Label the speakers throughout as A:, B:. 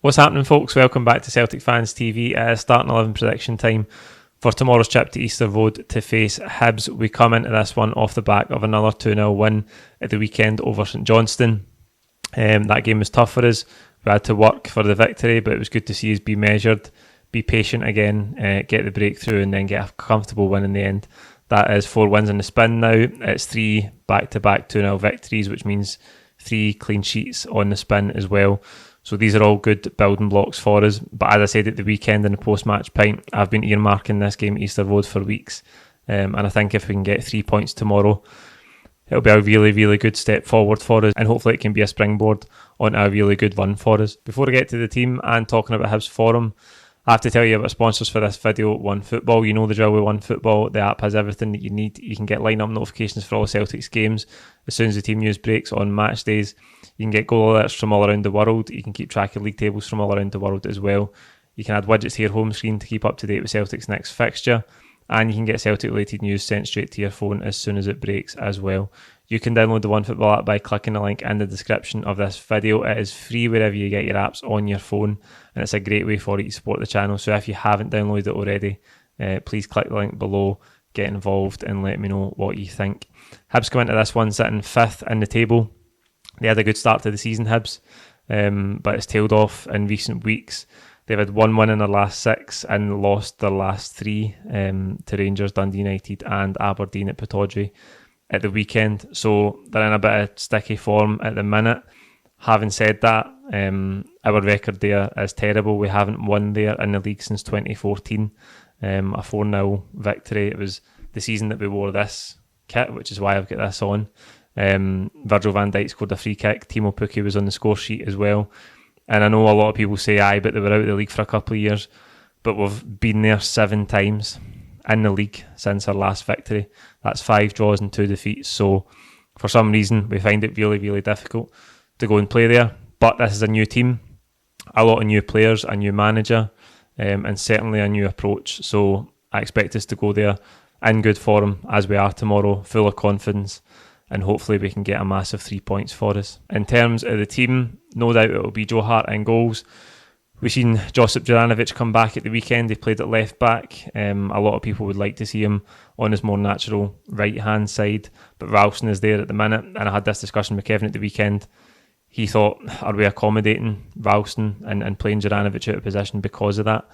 A: What's happening, folks? Welcome back to Celtic Fans TV. Starting 11 prediction time for tomorrow's trip to Easter Road to face Hibs. We come into this one off the back of another 2-0 win at the weekend over St Johnstone. That game was tough for us. We had to work for the victory, but it was good to see us be measured, be patient again, get the breakthrough and then get a comfortable win in the end. That is 4 wins in the spin now. It's 3 back-to-back 2-0 victories, which means 3 clean sheets on the spin as well. So these are all good building blocks for us. But as I said at the weekend in the post-match pint, I've been earmarking this game at Easter Road for weeks. And I think if we can get 3 points tomorrow, it'll be a really, really good step forward for us. And hopefully it can be a springboard on a really good run for us. Before I get to the team and talking about Hibs Forum, I have to tell you about sponsors for this video. OneFootball, you know the drill with OneFootball. The app has everything that you need. You can get line-up notifications for all Celtic's games as soon as the team news breaks on match days. You can get goal alerts from all around the world. You can keep track of league tables from all around the world as well. You can add widgets to your home screen to keep up to date with Celtic's next fixture. And you can get Celtic-related news sent straight to your phone as soon as it breaks as well. You can download the OneFootball app by clicking the link in the description of this video. It is free wherever you get your apps on your phone, and it's a great way for you to support the channel. So if you haven't downloaded it already, please click the link below, get involved and let me know what you think. Hibs come into this one sitting 5th in the table. They had a good start to the season, Hibs, but it's tailed off in recent weeks. They've had 1 win in their last 6 and lost their last 3 to Rangers, Dundee United and Aberdeen at Pittodrie at the weekend. So they're in a bit of sticky form at the minute. Having said that, our record there is terrible. We haven't won there in the league since 2014. A 4-0 victory. It was the season that we wore this kit, which is why I've got this on. Virgil van Dijk scored a free kick. Timo Pukki was on the score sheet as well. And I know a lot of people say, aye, but they were out of the league for a couple of years. But we've been there 7 times in the league since our last victory. That's 5 draws and 2 defeats. So for some reason, we find it really, really difficult to go and play there. But this is a new team, a lot of new players, a new manager, and certainly a new approach. So I expect us to go there in good form as we are tomorrow, full of confidence. And hopefully we can get a massive 3 points for us. In terms of the team, no doubt it will be Joe Hart in goals. We've seen Josip Juranovic come back at the weekend. He played at left back. A lot of people would like to see him on his more natural right-hand side. But Ralston is there at the minute. And I had this discussion with Kevin at the weekend. He thought, are we accommodating Ralston and playing Juranovic out of position because of that?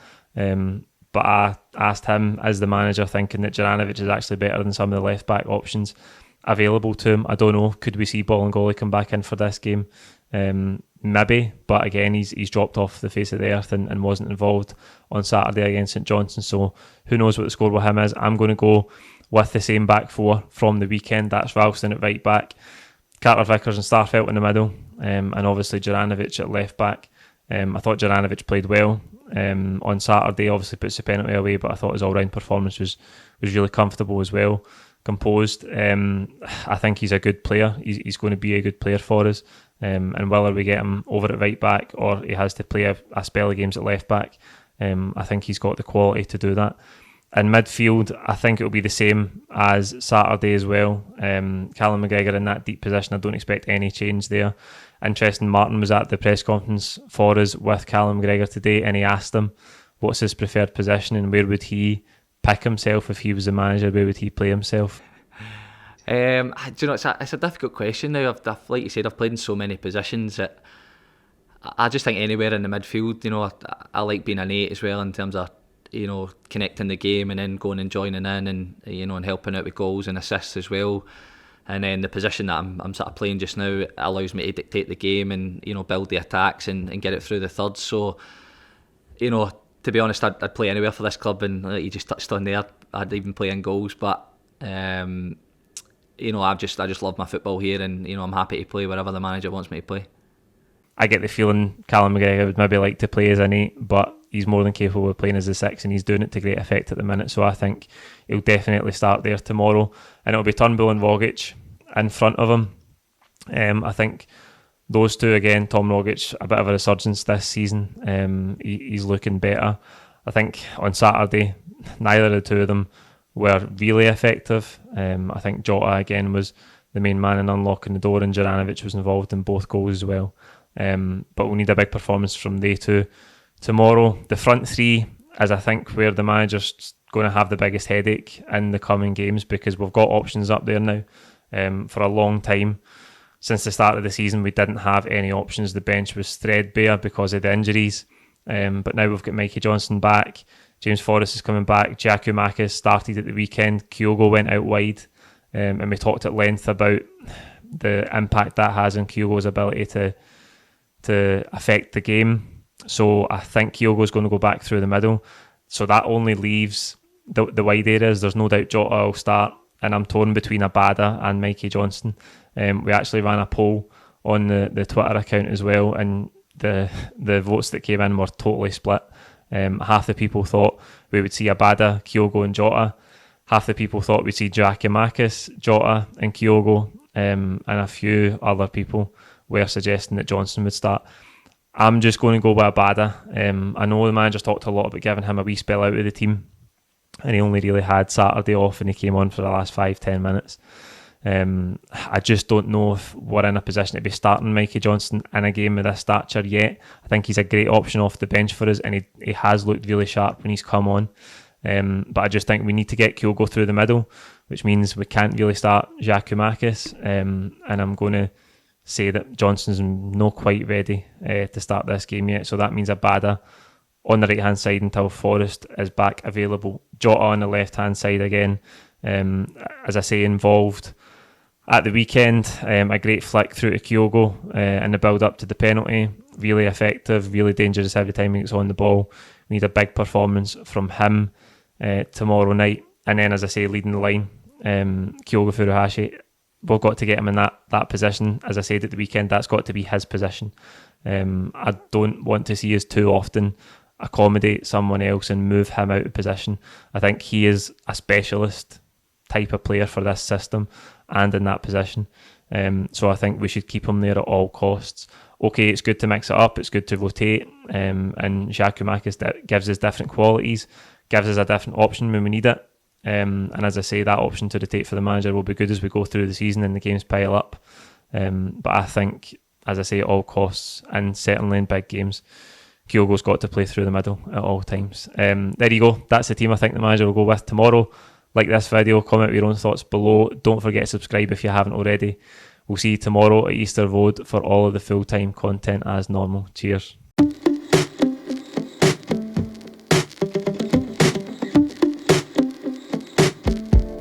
A: But I asked him, as the manager, thinking that Juranovic is actually better than some of the left-back options available to him. I don't know. Could we see Bolingoli come back in for this game? Maybe, but again, he's dropped off the face of the earth and wasn't involved on Saturday against St Johnstone. So who knows what the score with him is? I'm going to go with the same back 4 from the weekend. That's Ralston at right back, Carter Vickers and Starfelt in the middle, and obviously Juranovic at left back. I thought Juranovic played well on Saturday. Obviously puts the penalty away, but I thought his all-round performance was really comfortable as well. Composed. I think he's a good player. He's going to be a good player for us. And whether we get him over at right back or he has to play a spell of games at left back, I think he's got the quality to do that. In midfield, I think it'll be the same as Saturday as well. Callum McGregor in that deep position. I don't expect any change there. Interesting, Martin was at the press conference for us with Callum McGregor today, and he asked him what's his preferred position and where would he pick himself if he was the manager. Where would he play himself?
B: Do you know, it's a difficult question now. I've like you said, I've played in so many positions that I just think anywhere in the midfield. You know, I like being an 8 as well in terms of, you know, connecting the game and then going and joining in and, you know, and helping out with goals and assists as well. And then the position that I'm sort of playing just now allows me to dictate the game and, you know, build the attacks and get it through the thirds. So, you know, to be honest, I'd play anywhere for this club, and like you just touched on there, I'd even play in goals. But you know, I just love my football here, and you know, I'm happy to play wherever the manager wants me to play.
A: I get the feeling Callum McGregor would maybe like to play as an 8, but he's more than capable of playing as a 6, and he's doing it to great effect at the minute. So I think he'll definitely start there tomorrow, and it'll be Turnbull and Rogic in front of him. I think those two, again, Tom Rogic, a bit of a resurgence this season. He's looking better. I think on Saturday, neither of the two of them were really effective. I think Jota again was the main man in unlocking the door, and Juranovic was involved in both goals as well. But we'll need a big performance from they two tomorrow. The front three is, I think, where the manager's going to have the biggest headache in the coming games, because we've got options up there now. For a long time, since the start of the season, we didn't have any options. The bench was threadbare because of the injuries. But now we've got Mikey Johnson back. James Forrest is coming back. Giacomakis started at the weekend. Kyogo went out wide. And we talked at length about the impact that has on Kyogo's ability to affect the game. So I think Kyogo's going to go back through the middle. So that only leaves the wide areas. There's no doubt Jota will start. And I'm torn between Abada and Mikey Johnson. We actually ran a poll on the Twitter account as well, and the votes that came in were totally split. Half the people thought we would see Abada, Kyogo and Jota. Half the people thought we'd see Giacomakis, Jota and Kyogo, and a few other people were suggesting that Johnson would start. I'm just going to go with Abada. I know the manager's talked a lot about giving him a wee spell out of the team, and he only really had Saturday off, and he came on for the last 5-10 minutes. I just don't know if we're in a position to be starting Mikey Johnson in a game of this stature yet. I think he's a great option off the bench for us, and he has looked really sharp when he's come on. But I just think we need to get Kyogo through the middle, which means we can't really start Giacomakis. And I'm going to say that Johnson's not quite ready to start this game yet. So that means Abada on the right-hand side until Forrest is back available. Jota on the left-hand side again. As I say, involved at the weekend. A great flick through to Kyogo in the build-up to the penalty. Really effective, really dangerous every time he gets on the ball. We need a big performance from him tomorrow night. And then, as I say, leading the line, Kyogo Furuhashi. We've got to get him in that position. As I said at the weekend, that's got to be his position. I don't want to see us too often accommodate someone else and move him out of position. I think he is a specialist type of player for this system and in that position. So I think we should keep him there at all costs. Okay, it's good to mix it up, it's good to rotate, and Giacomakis gives us different qualities, gives us a different option when we need it. And as I say, that option to rotate for the manager will be good as we go through the season and the games pile up. But I think, as I say, at all costs, and certainly in big games, Kyogo's got to play through the middle at all times. There you go. That's the team I think the manager will go with tomorrow. Like this video, comment with your own thoughts below. Don't forget to subscribe if you haven't already. We'll see you tomorrow at Easter Road for all of the full-time content as normal. Cheers.